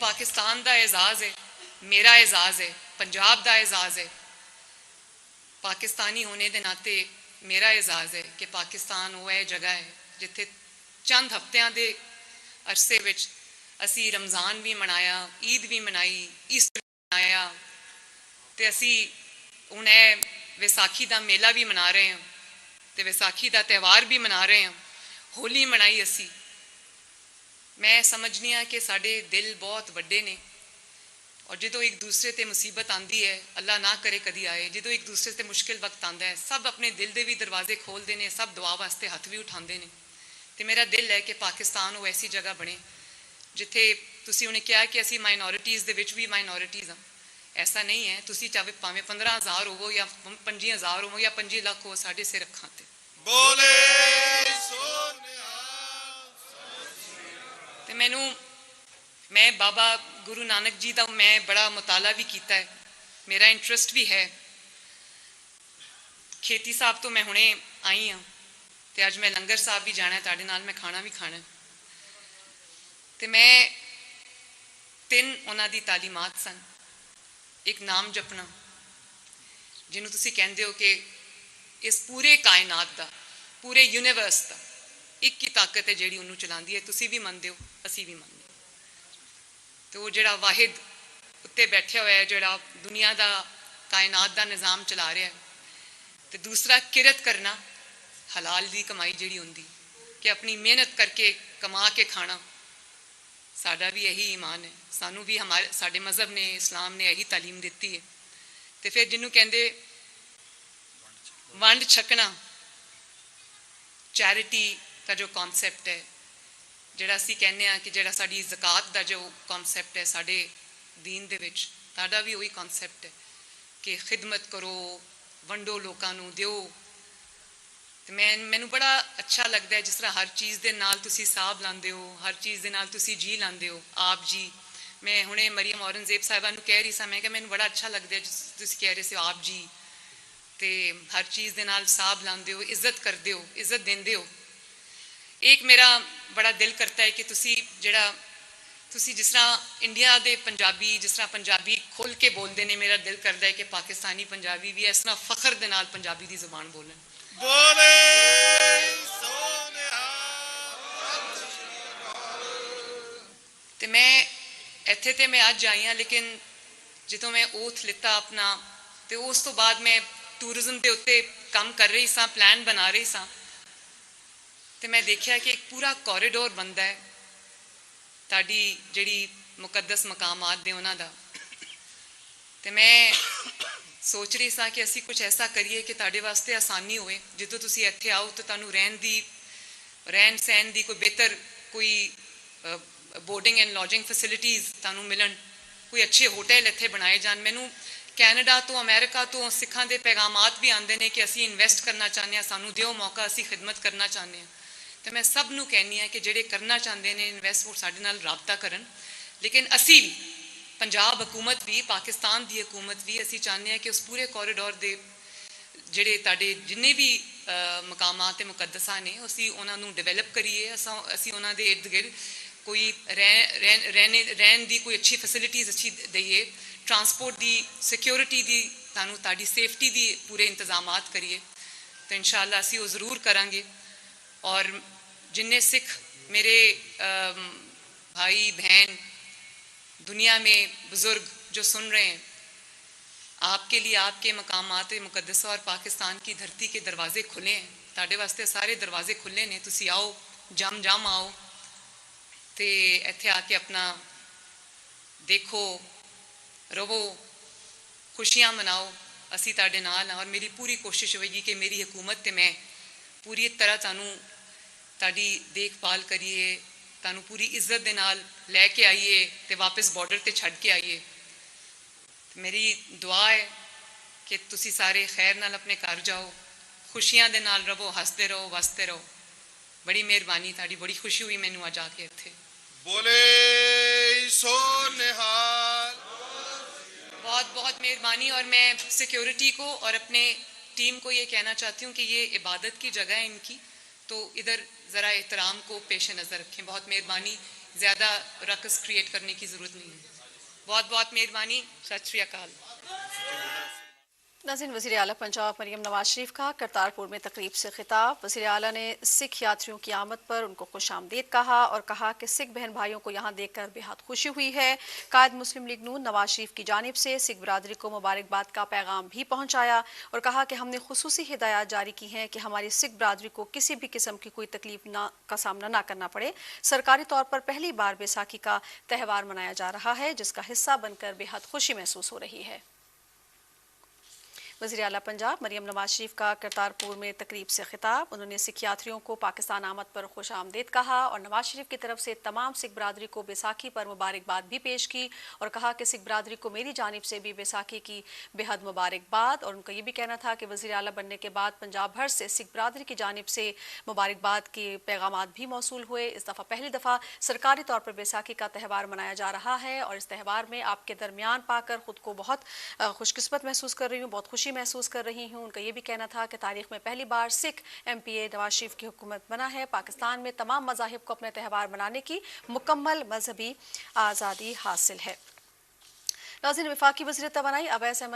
पाकिस्तान का एजाज़ है, मेरा एजाज़ है, पंजाब का एजाज़ है। पाकिस्तानी होने के नाते मेरा एजाज़ है कि पाकिस्तान वो है जगह है जिथे चंद हफ्तियां दे अरसे विच असी रमज़ान भी मनाया, ईद भी मनाई, ईस्टर भी मनाया, तो असी हुण विसाखी का मेला भी मना रहे हैं, तो विसाखी का त्यौहार भी मना रहे हैं, होली मनाई असी। मैं समझनी हाँ कि साडे दिल बहुत वड्डे ने, और जो एक दूसरे ते मुसीबत आती है, अल्लाह ना करे कदी आए, जो एक दूसरे ते मुश्किल वक्त आता है, सब अपने दिल के भी दरवाजे खोलते हैं, सब दुआ वास्ते हथ भी उठाते हैं। तो मेरा दिल है कि पाकिस्तान वो ऐसी जगह बने जिथे तुसी उन्हें कहा कि असी माइनॉरिटीज़ दे विच भी माइनॉरिटीज़ हाँ। ऐसा नहीं है, तुसी चाहे भावें 15,000 होवो या 25,000 होवो या 25 लाख हो, साढ़े सिर अखां ते बोले ते मैनू मैं बाबा गुरु नानक जी का मैं बड़ा मुताला भी किया है, मेरा इंटरस्ट भी है। खेती साहब तो मैं हुणे आई हाँ, तो अज मैं लंगर साहब भी जाना है, तुहाडे नाल मैं खाना भी खाना। तो मैं 3 उन्हां दी तालीमात सन। एक नाम जपना, जिन्हों तुसी कहंदे हो कि इस पूरे कायनात का, पूरे यूनीवर्स का एक ही ताकत है जिहड़ी उन्होंने चलाती है। तुसी भी मनदे हो, असी भी मनदे। तो वो जिहड़ा वाहिद उत्ते बैठा हुआ है, जिहड़ा दुनिया का कायनात का निज़ाम चला रहा है। तो दूसरा किरत करना, हलाल की कमाई जिहड़ी हुंदी कि अपनी मेहनत करके कमा के खाना, साडा भी यही ईमान है, सानू भी हमारे साडे मज़हब ने, इस्लाम ने यही तालीम दी है। तो फिर जिन्हों कहते वंड छकना, चैरिटी का जो कॉन्सैप्ट है, जिहड़ा असी कहने कि जिहड़ा साडी ज़कात का जो कॉन्सैप्ट है साडे दीन दे विच, साडा भी वही कॉन्सैप्ट है कि खिदमत करो, वंडो लोकां नूं दिओ। तो मैनू बड़ा अच्छा लगता है जिस तरह हर चीज़ के नाल तुसी साहब लाते हो, हर चीज़ के नाल तुसी जी लाते हो, आप जी। मैं हुणे मरियम औरंगजेब साहिबा नूं कह रही सा, मैं मैनू बड़ा अच्छा लगता है तुसी कह रहे से आप जी, तो हर चीज़ के नाल साहब लाते हो, इज्जत करते हो, इज्जत देंदे हो। एक मेरा बड़ा दिल करता है कि तुसी जिहड़ा तुसी जिस तरह इंडिया के पंजाबी जिस तरह पंजाबी खुल के बोलते हैं, मेरा दिल करता है कि पाकिस्तानी पंजाबी भी इस तरह फखर के नाल पंजाबी की जुबान बोलन। बोले तो मैं इत्थे तो मैं अज आई हाँ, लेकिन जो मैं ओथ लिता अपना, तो उस तो बाद मैं टूरिज्म के उत्ते काम कर रही सा, प्लान बना रही सा। तो मैं देखा कि एक पूरा कॉरीडोर बनता है ताड़ी जिहड़ी मुकद्दस मकामात दे उन्हां दा। तो मैं सोच रही सा कि असी कुछ ऐसा करिए कि तुहाडे वास्ते आसानी होए, जदों तुसी इत्थे आओ तो तुहानूं रहन सहन की कोई बेहतर कोई बोर्डिंग एंड लॉजिंग फैसिलिटीज़ तुहानूं मिलन, कोई अच्छे होटल इत्थे बनाए जान। मैनूं कैनेडा तो अमेरिका तो सिखां दे पैगामात भी आते हैं कि असी इन्वेस्ट करना चाहते हैं, सानूं दिओ मौका, असी खिदमत करना चाहते हैं। तो मैं सब नूं कहनी हाँ कि जिहड़े करना चाहते हैं इन्वेस्ट वो साडे नाल राबता करन। लेकिन असी भी पंजाब हुकूमत भी, पाकिस्तान की हुकूमत भी, असी चाहते हैं कि उस पूरे कॉरीडोर के जिहड़े तुहाडे जिन्ने भी मकामात मुकद्दसा ने असी उन्होंने डिवेलप करिए, असी उन्होंने इर्द गिर्द कोई रहन की कोई अच्छी फैसिलिटीज़ अच्छी दईए, ट्रांसपोर्ट की सिक्योरिटी की तुहानूं तुहाडी सेफ्टी की पूरे इंतजामात करिए। तो इंशाअल्लाह असी वो ज़रूर करांगे। और जिन्ने सिख मेरे भाई बहन दुनिया में बुज़ुर्ग जो सुन रहे हैं, आपके लिए आपके मकामात मुकद्दसा और पाकिस्तान की धरती के दरवाजे खुले हैं, तुहाडे वास्ते सारे दरवाजे खुले ने। तुसी आओ, जम आओ, तो इत्थे आके अपना देखो, रवो, खुशियां मनाओ, असी तुहाडे नाल हां। और मेरी पूरी कोशिश होएगी कि मेरी हुकूमत ते मैं पूरी तरह तुहानूं तुहाडी देखभाल करिए, तुहानूं पूरी इज्जत दे नाल लैके आइए तो वापस बॉर्डर ते छड्ड के आइए। मेरी दुआ है कि तुसी सारे खैर नाल अपने घर जाओ, खुशियां दे नाल रवो, हसते रहो, वसते रहो। बड़ी मेहरबानी तुहाडी, बड़ी खुशी हुई मैनूं अज आके इत्थे। बोले सो निहाल। बहुत बहुत मेहरबानी। और मैं सिक्योरिटी को और अपने टीम को ये कहना चाहती हूँ कि ये इबादत की जगह है इनकी, तो इधर ज़रा एहतराम को पेश नज़र रखें। बहुत मेहरबानी। ज़्यादा रकस क्रिएट करने की ज़रूरत नहीं है। बहुत बहुत मेहरबानी। सत श्री अकाल। नाज़रीन, वज़ीर आला पंजाब मरियम नवाज शरीफ का करतारपुर में तकरीब से खिताब। वज़ीर आला ने सिख यात्रियों की आमद पर उनको खुशामदीद कहा और कहा कि सिख बहन भाइयों को यहाँ देखकर बेहद खुशी हुई है। कायद मुस्लिम लीग नून नवाज शरीफ की जानिब से सिख बरादरी को मुबारकबाद का पैगाम भी पहुँचाया और कहा कि हमने खुसूसी हिदायत जारी की हैं कि हमारी सिख बरादरी को किसी भी किस्म की कोई तकलीफ का सामना ना करना पड़े। सरकारी तौर पर पहली बार बैसाखी का त्यौहार मनाया जा रहा है, जिसका हिस्सा बनकर बेहद खुशी महसूस हो रही है। वज़ीर आला पंजाब मरियम नवाज शरीफ का करतारपुर में तकरीब से खिताब। उन्होंने सिख यात्रियों को पाकिस्तान आमद पर खुश आमदीद कहा और नवाज शरीफ की तरफ से तमाम सिख बरादरी को बैसाखी पर मुबारकबाद भी पेश की और कहा कि सिख बरादरी को मेरी जानिब से भी बैसाखी की बेहद मुबारकबाद। और उनका ये भी कहना था कि वज़ीर आला बनने के बाद पंजाब भर से सिख बरादरी की जानिब से मुबारकबाद के पैगाम भी मौसूल हुए। इस दफ़ा पहली दफ़ा सरकारी तौर पर बैसाखी का त्यौहार मनाया जा रहा है और इस त्यौहार में आपके दरमियान पाकर खुद को बहुत खुशकिस्मत महसूस कर रही हूँ, बहुत खुशी महसूस कर रही हूँ। उनका ये भी कहना था कि तारीख में पहली बार सिख MPA नवाज शरीफ की हुकूमत बना है। पाकिस्तान में तमाम मज़ाहिब को अपने त्यौहार मनाने की मुकम्मल मजहबी आज़ादी हासिल है। नाज़रीन, वफाकी वज़ीर तवानाई अवैस अहमद